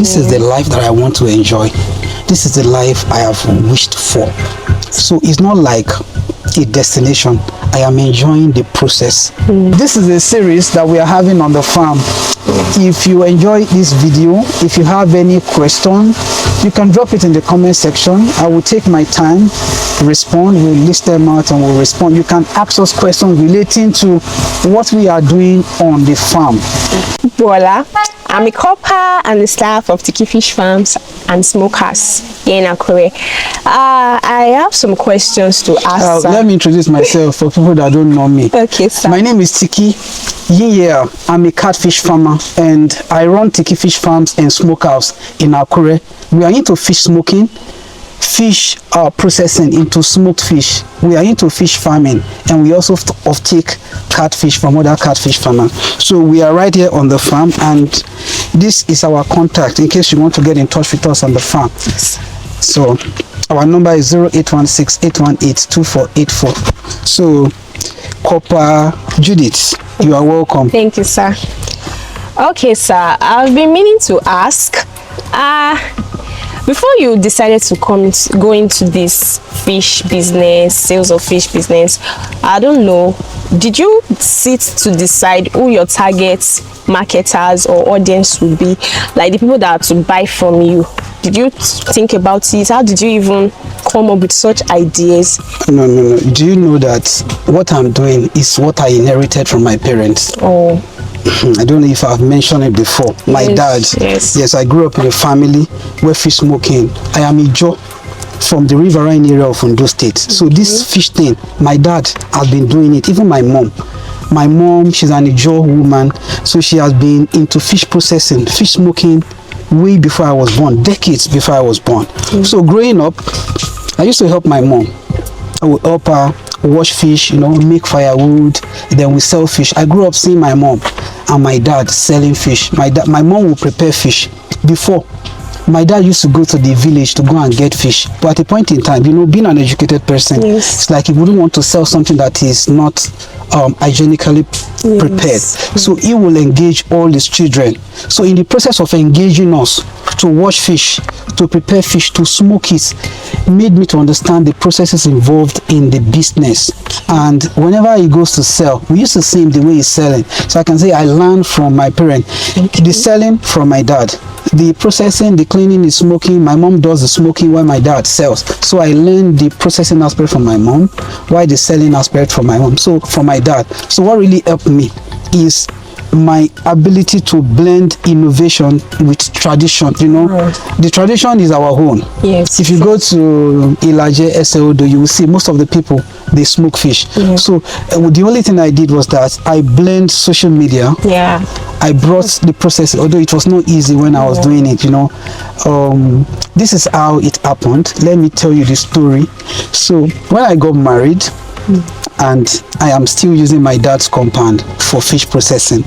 This is the life that I want to enjoy. This is the life I have wished for. So it's not like a destination. I am enjoying the process. This is a series that we are having on the farm. If you enjoy this video, if you have any question, you can drop it in the comment section. I will take my time to respond. We'll list them out and we'll respond. You can ask us questions relating to what we are doing on the farm. Bola, I'm a copper and the staff of Tiki Fish Farms and Smokers here in Akure. I have some questions to ask. Let me introduce myself for people that don't know me. Okay, sir. My name is Tiki. Yeah, I'm a catfish farmer and I run Tiki Fish Farms and Smokehouse in Akure. We are into fish smoking, fish processing into smoked fish. We are into fish farming and we also take catfish from other catfish farmers. So we are right here on the farm and this is our contact in case you want to get in touch with us on the farm. So our number is 0816-818-2484. So Copper Judith, you are welcome. Thank you, sir. Okay, sir, I've been meaning to ask, before you decided to go into this fish business, sales of fish business, I don't know, did you sit to decide who your target marketers or audience would be, like the people that are to buy from you? Did you think about it? How did you even come up with such ideas? No. Do you know that what I'm doing is what I inherited from my parents? Oh. I don't know if I've mentioned it before. My dad. Yes, I grew up in a family where fish smoking. I am Ijo from the riverine area of Ondo State. So this fish thing, my dad has been doing it. Even my mom. My mom, she's an Ijo woman. So she has been into fish processing, fish smoking way before I was born, decades before I was born. So growing up, I used to help my mom. I would help her wash fish, make firewood, then we sell fish. I grew up seeing my mom and my dad selling fish. My mom would prepare fish. Before, my dad used to go to the village to go and get fish. But at a point in time, being an educated person, it's like he wouldn't want to sell something that is not hygienically prepared. So he will engage all his children. So in the process of engaging us to wash fish, to prepare fish, to smoke it, made me to understand the processes involved in the business. And whenever he goes to sell, we used to see him the way he's selling. So I can say I learned from my parent. The selling from my dad. The processing, the cleaning, the smoking, my mom does the smoking while my dad sells. So I learned the processing aspect from my mom, while the selling aspect from my mom. So from my dad. So what really helped me is my ability to blend innovation with tradition. The tradition is our own. Yes. If you go to Ilaje, Eseodo, you will see most of the people, they smoke fish. So the only thing I did was that I blend social media. I brought the process, although it was not easy when I was doing it. This is how it happened. Let me tell you the story. So when I got married, and I am still using my dad's compound for fish processing.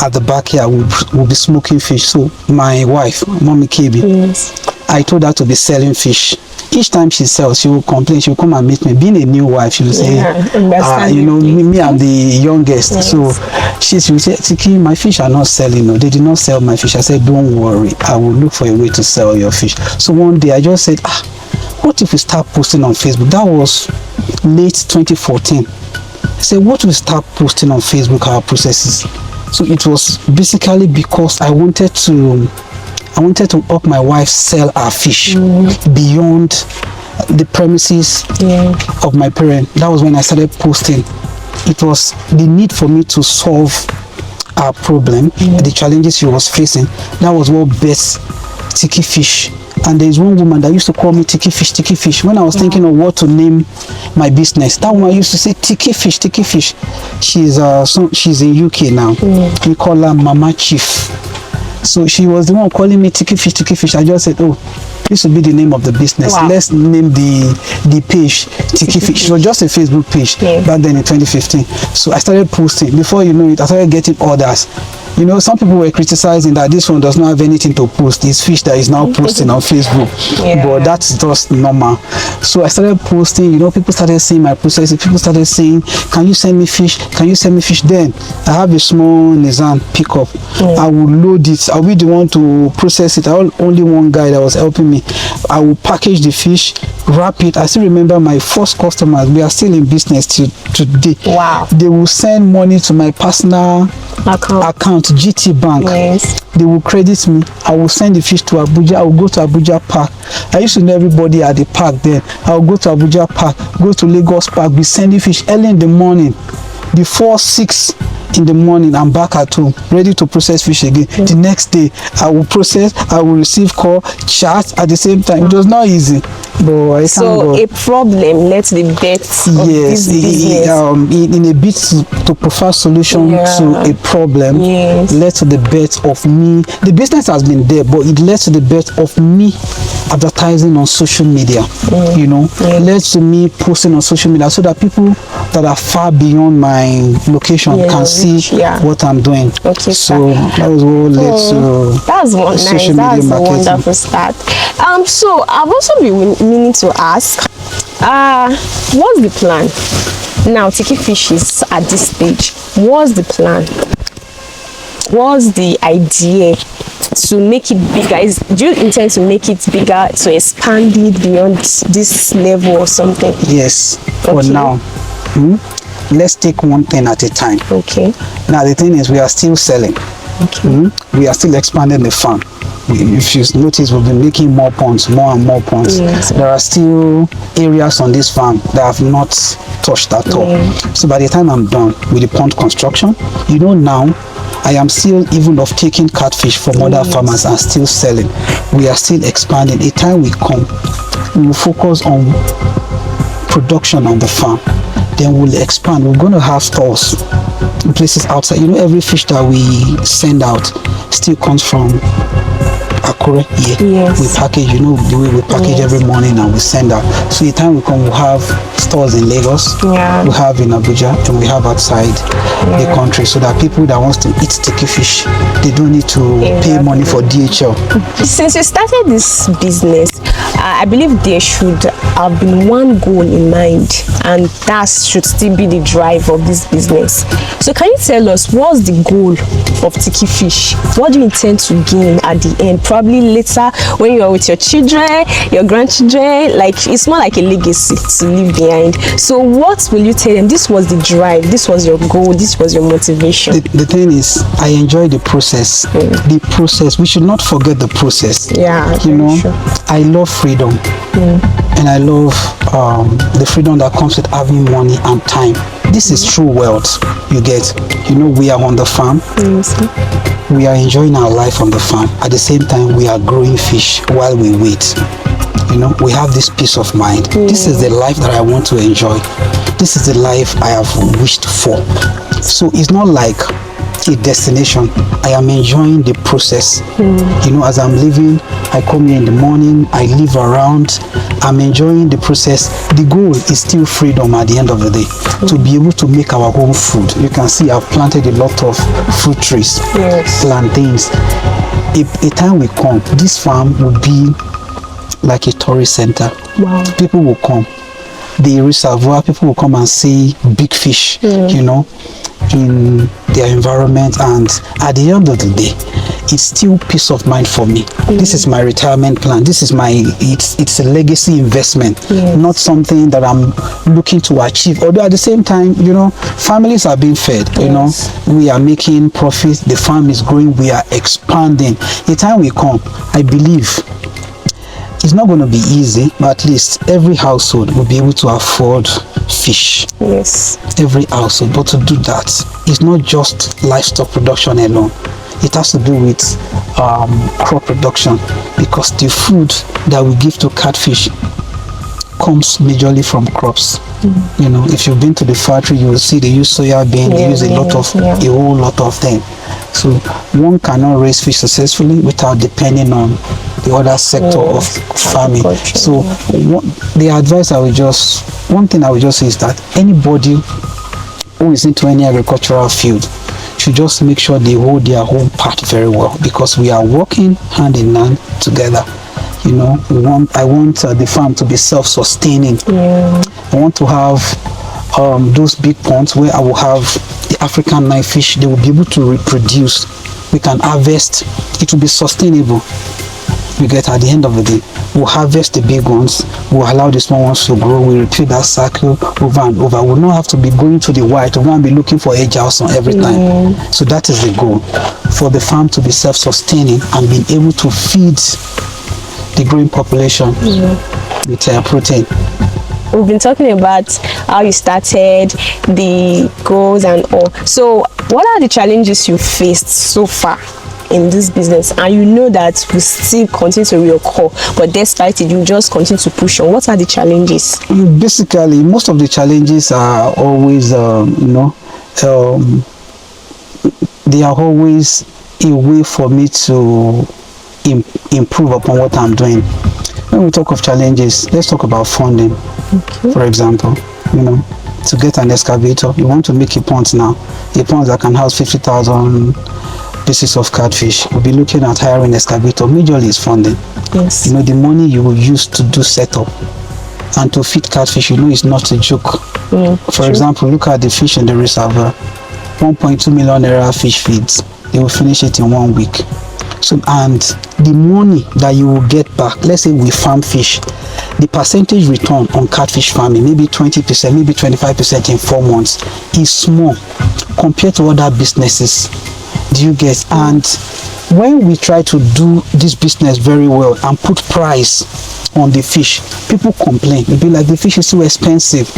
At the backyard, we'll be smoking fish. So my wife, Mommy KB, I told her to be selling fish. Each time she sells, she will complain. She will come and meet me. Being a new wife, she will say, me, I'm the youngest. So she will say, Tiki, my fish are not selling. No, they did not sell my fish. I said, don't worry. I will look for a way to sell your fish. So one day I just said, what if we start posting on Facebook? That was late 2014. I said, what if we start posting on Facebook our processes? So it was basically because I wanted to help my wife sell our fish beyond the premises of my parents. That was when I started posting. It was the need for me to solve our problem, the challenges she was facing. That was what best Tiki Fish. And there's one woman that used to call me Tiki Fish, Tiki Fish. When I was thinking of what to name my business, that woman used to say Tiki Fish, Tiki Fish. She's in UK now. We call her Mama Chief. So she was the one calling me Tiki Fish, Tiki Fish. I just said, this will be the name of the business. Let's name the page Tiki Fish. It was just a Facebook page back then in 2015. So I started posting. Before you know it, I started getting orders. You know, some people were criticizing that this one does not have anything to post. It's fish that is now posting on Facebook. But that's just normal. So I started posting, you know, people started seeing my process. People started saying, can you send me fish? Can you send me fish? Then I have a small Nissan pickup. I will load it. I'll be the one to process it. I had only one guy that was helping me. I will package the fish, wrap it. I still remember my first customers. We are still in business till today. Wow. They will send money to my personal account, GT Bank. Yes. They will credit me. I will send the fish to Abuja. I will go to Abuja Park. I used to know everybody at the park then. I will go to Abuja Park, go to Lagos Park, be sending fish early in the morning. Before 6 in the morning, I'm back at home, ready to process fish again. The next day, I will process, I will receive call, chat at the same time. It was not easy. But I so a problem led to the birth of this business. In a bit to provide solution to a problem, led to the birth of me. The business has been there, but it led to the birth of me advertising on social media. You know, led to me posting on social media so that people that are far beyond my location can see what I'm doing. Okay, so that was what led to that's one social nice. media That's marketing. a wonderful start. So I've also been meaning to ask, what's the plan now? Tiki Fish is at this stage. What's the plan? What's the idea to make it bigger? Do you intend to make it bigger, to expand it beyond this level or something? Yes. For now, let's take one thing at a time. Okay. Now the thing is, we are still selling. Okay. We are still expanding the farm. If you notice, we've been making more ponds, more and more ponds. Yes. There are still areas on this farm that have not touched at all. So by the time I'm done with the pond construction, you know, now I am still even of taking catfish from other farmers and still selling. We are still expanding. A time we come, we will focus on production on the farm. Then we'll expand. We're going to have stores in places outside. You know, every fish that we send out still comes from Akure here. Yes. We package, you know, the way we package every morning and we send out. So the time we come, we'll have stores in Lagos, we have in Abuja, and we have outside the country, so that people that wants to eat sticky fish, they don't need to pay money for DHL. Since you started this business, I believe there should have been one goal in mind, and that should still be the drive of this business. So can you tell us, what's the goal of Tiki Fish? What do you intend to gain at the end? Probably later when you are with your children, your grandchildren, like it's more like a legacy to leave behind. So what will you tell them? This was the drive, this was your goal, this was your motivation. The thing is, I enjoy the process. The process, we should not forget the process. You know, I love freedom. And I love the freedom that comes with having money and time. This is true wealth. You get, you know, we are on the farm. We are enjoying our life on the farm. At the same time, we are growing fish while we wait. You know, we have this peace of mind. This is the life that I want to enjoy. This is the life I have wished for. So it's not like a destination. I am enjoying the process. You know, as I'm living, I come here in the morning, I live around, I'm enjoying the process. The goal is still freedom at the end of the day, to be able to make our own food. You can see I've planted a lot of fruit trees, plantains. A time will come, this farm will be like a tourist center. People will come. The reservoir, people will come and see big fish, you know, in their environment. And at the end of the day, it's still peace of mind for me. This is my retirement plan. This is my, it's a legacy investment, not something that I'm looking to achieve. Although at the same time, you know, families are being fed, you know, we are making profits, the farm is growing, we are expanding. The time will come, I believe, it's not going to be easy, but at least every household will be able to afford fish. Every household. But to do that, it's not just livestock production alone. It has to do with crop production, because the food that we give to catfish comes majorly from crops. You know, if you've been to the factory, you will see they use soya bean, they use a whole lot of them. So one cannot raise fish successfully without depending on the other sector of farming. So the advice one thing I would just say is that anybody who is into any agricultural field should should just make sure they hold their own part very well, because we are working hand in hand together. You know, I want the farm to be self-sustaining. I want to have those big ponds where I will have the African knife fish. They will be able to reproduce. We can harvest. It will be sustainable. We get at the end of the day, we'll harvest the big ones, we'll allow the small ones to grow, we repeat that cycle over and over. We'll not have to be going to the white, we're going to be looking for edge house on every time. So that is the goal, for the farm to be self-sustaining and being able to feed the growing population with protein. We've been talking about how you started, the goals and all. So what are the challenges you faced so far in this business, and you know that we still continue to reoccur, but despite it, you just continue to push on? What are the challenges? Basically, most of the challenges are always, they are always a way for me to improve upon what I'm doing. When we talk of challenges, let's talk about funding. For example, to get an excavator, you want to make a pond now, a pond that can house 50,000 pieces of catfish. We'll be looking at hiring excavator. Majorly is funding. Yes. The money you will use to do setup and to feed catfish, it's not a joke. For example, look at the fish in the reservoir. 1.2 million naira fish feeds. They will finish it in 1 week. So, and the money that you will get back, let's say we farm fish, the percentage return on catfish farming, maybe 20%, maybe 25% in 4 months, is small compared to other businesses. Do you get? And when we try to do this business very well and put price on the fish, people complain. They'll be like, the fish is too expensive.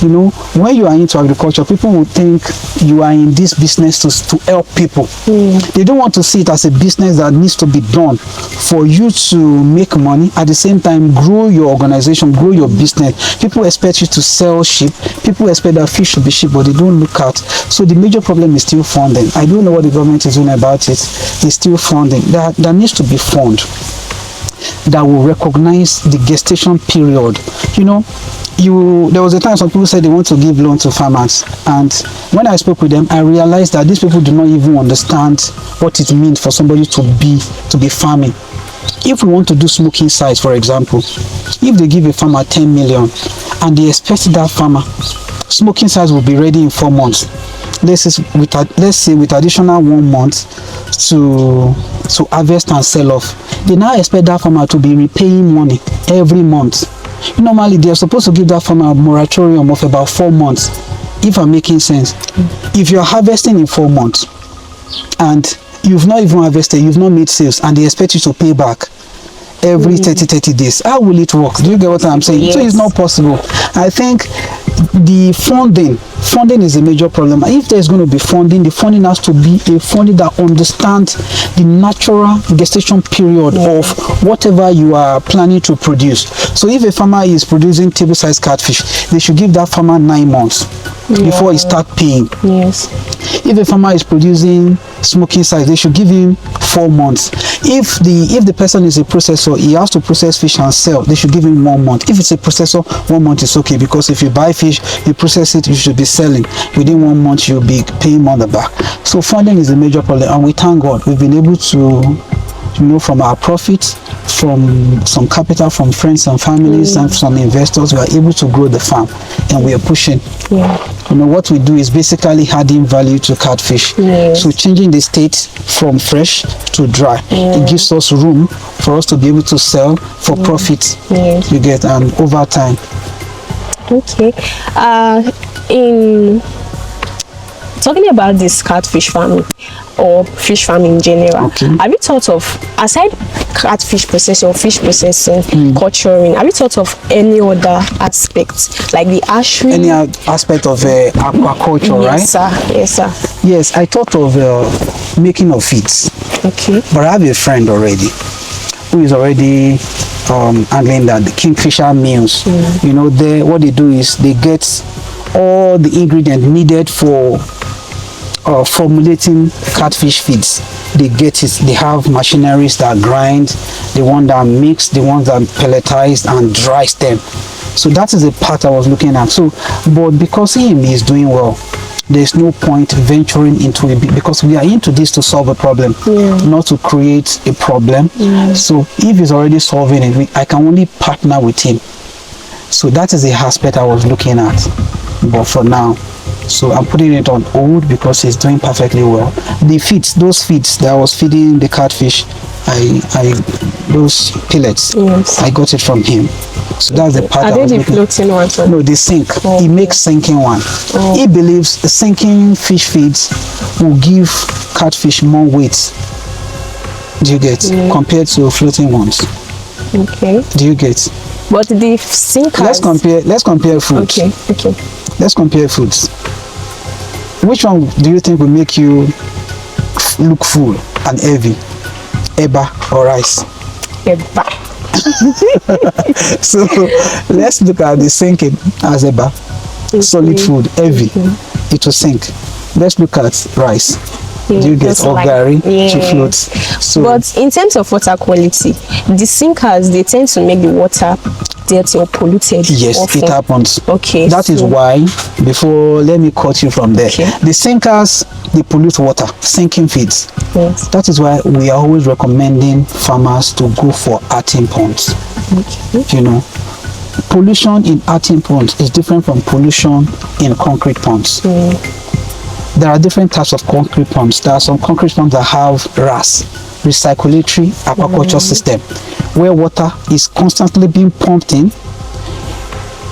When you are into agriculture, people will think you are in this business to help people. They don't want to see it as a business that needs to be done for you to make money, at the same time grow your organization, grow your business. People expect you to sell sheep. People expect that fish should be cheap, but they don't look at. So the major problem is still funding. I don't know what the government is doing about it. It's still funding. There needs to be fund that will recognize the gestation period. There was a time some people said they want to give loan to farmers, and when I spoke with them, I realized that these people do not even understand what it means for somebody to be farming. If we want to do smoking size, for example, if they give a farmer 10 million and they expect that farmer smoking size will be ready in 4 months, let's say with additional 1 month to harvest and sell off, they now expect that farmer to be repaying money every month. Normally, they are supposed to give that farmer a moratorium of about 4 months, if I'm making sense. If you're harvesting in 4 months and you've not even harvested, you've not made sales, and they expect you to pay back every 30 days, how will it work? Do you get what I'm saying? Yes. So it's not possible. I think the funding is a major problem. If there's going to be funding, the funding has to be a funding that understands the natural gestation period of whatever you are planning to produce. So if a farmer is producing table size catfish, they should give that farmer 9 months before he start paying. Yes. If a farmer is producing smoking size, they should give him 4 months. If the person is a processor, he has to process fish and sell, they should give him 1 month. If it's a processor, 1 month is okay, because if you buy fish, you process it, you should be selling. Within 1 month, you'll be paying on the back. So funding is a major problem, and we thank God we've been able to, from our profits, from some capital from friends and families and some investors, we are able to grow the farm, and we are pushing. What we do is basically adding value to catfish. So changing the state from fresh to dry. It gives us room for us to be able to sell for profit. You get, and over time. Okay. In talking about this catfish farming or fish farming in general, have you thought of, aside catfish processing or fish processing, culturing, have you thought of any other aspects, like the hatchery? Any aspect of aquaculture, right? Yes, sir. Yes, I thought of making of feeds. Okay. But I have a friend already who is already handling that, the Kingfisher Meals. What they do is they get all the ingredients needed for formulating catfish feeds. They get it. They have machineries that grind, the one that mix, the ones that pelletize and dries them. So that is the part I was looking at. So, but because him is doing well, there's no point venturing into it, because we are into this to solve a problem, not to create a problem. So if he's already solving it, I can only partner with him. So that is the aspect I was looking at, but for now, so I'm putting it on hold because he's doing perfectly well. The feeds, those feeds that I was feeding the catfish, those pellets, I got it from him. So that's the part. Are they the floating ones? No, the sink. He makes sinking one. He believes the sinking fish feeds will give catfish more weight. Do you get? Compared to floating ones. Okay. Do you get? But the sinkers. Let's compare foods. Okay. Let's compare foods. Which one do you think will make you look full and heavy? Eba or rice? Eba. So let's look at the sinking as eba. Solid food, heavy. It will sink. Let's look at rice. Do you get gari to float? So, but in terms of water quality, the sinkers, they tend to make the water dirty or polluted. Yes, often. it happens. Okay. That is why, let me cut you from there. Okay. The sinkers, they pollute water, sinking feeds. Yes. That is why we are always recommending farmers to go for earthen ponds. Okay. You know, pollution in earthen ponds is different from pollution in concrete ponds. There are different types of concrete ponds. There are some concrete ponds that have RAS, recirculatory aquaculture system, where water is constantly being pumped in.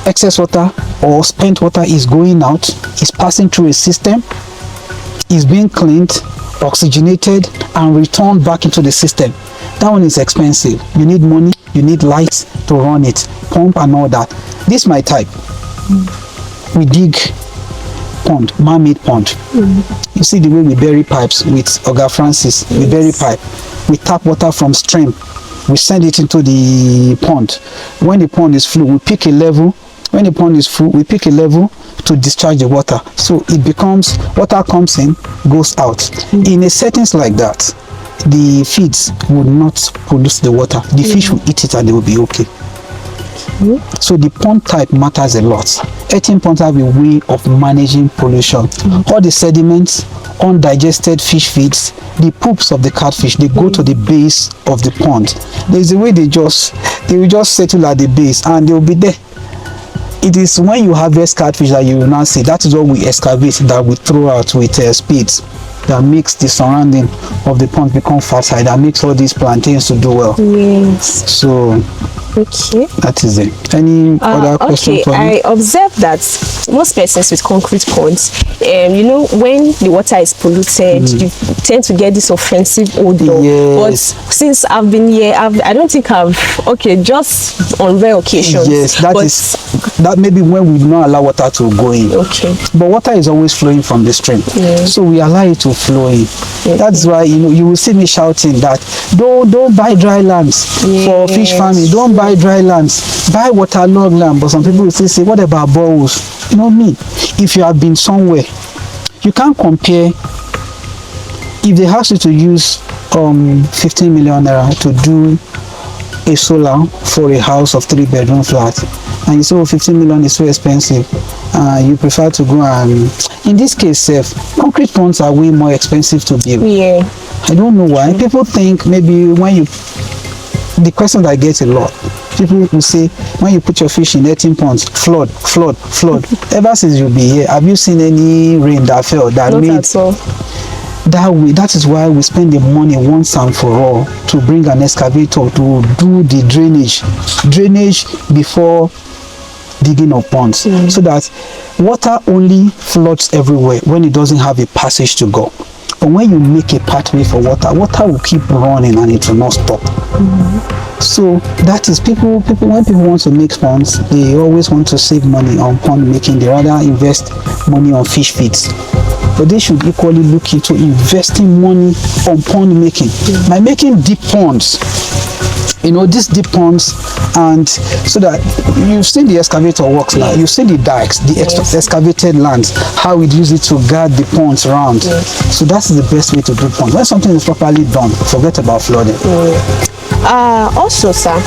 Excess water or spent water is going out, is passing through a system, is being cleaned, oxygenated, and returned back into the system. That one is expensive. You need money, you need lights to run it, pump and all that. This is my type. We dig pond, man-made pond. You see the way we bury pipes with Oga Francis. We bury pipe. We tap water from stream. We send it into the pond. When the pond is full, we pick a level. When the pond is full, we pick a level to discharge the water. So it becomes, water comes in, goes out. In a settings like that, the feeds will not pollute the water. The fish will eat it and they will be okay. So the pond type matters a lot. Earthen ponds have a way of managing pollution. All the sediments, undigested fish feeds, the poops of the catfish, they go to the base of the pond. There's a way they will just settle at the base and they will be there. It is when you harvest catfish that you will now see. That is what we excavate, that we throw out with spades, that makes the surrounding of the pond become fertile, that makes all these plantains to do well. Yes. So okay, that is it. Any other question for me? I observed that most persons with concrete ponds, you know, when the water is polluted, you tend to get this offensive odor. Yes. But since I've been here, I don't think just on rare occasions. Yes, that maybe when we do not allow water to go in. Okay. But water is always flowing from the stream. So we allow it to flow in. That's why you will see me shouting that don't buy dry lands for fish farming. Don't buy dry lands. Buy waterlogged land. But some people will still say, what about boreholes? You know me. If you have been somewhere, you can't compare. If they ask you to use 15 million naira to do a solar for a house of 3-bedroom flat, and you say 15 million is so expensive, you prefer to go and, in this case, concrete ponds are way more expensive to build. I don't know why. People think maybe the question that I get a lot, people will say, when you put your fish in 18 ponds, flood. Ever since you'll be here, have you seen any rain that fell that Not made at all. that way? That is why we spend the money once and for all to bring an excavator to do the drainage before digging of ponds, so that water only floods everywhere when it doesn't have a passage to go. But when you make a pathway for water will keep running and it will not stop. So that is people when people want to make ponds, they always want to save money on pond making. They rather invest money on fish feeds. But they should equally look into investing money on pond making. By making deep ponds, these deep ponds, and so that you've seen the excavator works now. You've seen the dikes, the excavated lands, how we use it to guard the ponds around. So that's the best way to do ponds. When something is properly done, forget about flooding. Also, sir,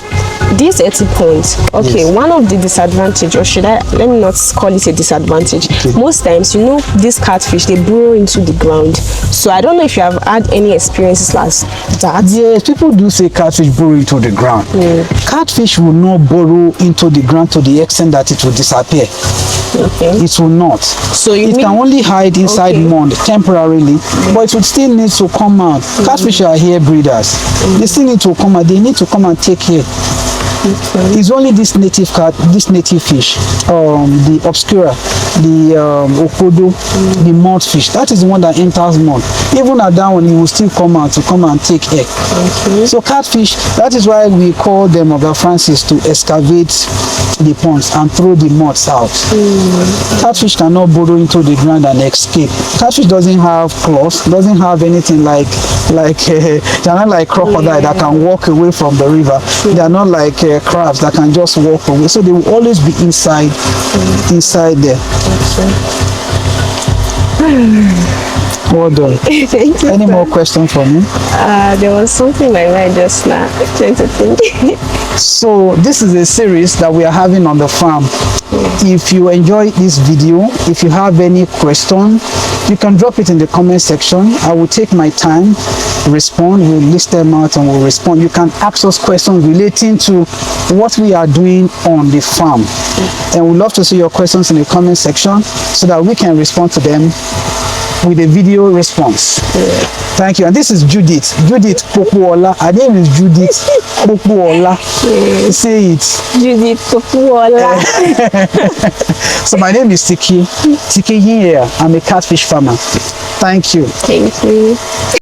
this 80 points. Okay, Yes. one of the disadvantage, or should I, let me not call it a disadvantage. Okay. Most times, you know, these catfish, they burrow into the ground. So I don't know if you have had any experiences like that. Yes, people do say catfish burrow into the ground. Catfish will not burrow into the ground to the extent that it will disappear. Okay. It will not. So you it mean, can only hide inside Okay. mud temporarily, but it would still need to come out. Catfish are here breeders. They still need to come out. They need to come and take care. It's only this native fish, the obscura, the opodo, the mud fish. That is the one that enters mud. Even at that one, it will still come out to come and take egg. So catfish, that is why we call them Oga Francis to excavate the ponds and throw the muds out. Catfish cannot burrow into the ground and escape. Catfish doesn't have claws, doesn't have anything like they're not like crocodile that can walk away from the river. They are not like crabs that can just walk away. So they will always be inside there. Well done. Thank you. Any more questions for me? There was something like that just now. Trying to think. So this is a series that we are having on the farm. If you enjoy this video, if you have any question, you can drop it in the comment section. I will take my time, respond, we'll list them out and we'll respond. You can ask us questions relating to what we are doing on the farm. And we'd love to see your questions in the comment section so that we can respond to them with a video response. Thank you. And this is Judith Popuola. Her name is Judith Popuola. Say it. Judith Popuola. So my name is Tiki here. I'm a catfish farmer. Thank you. Thank you.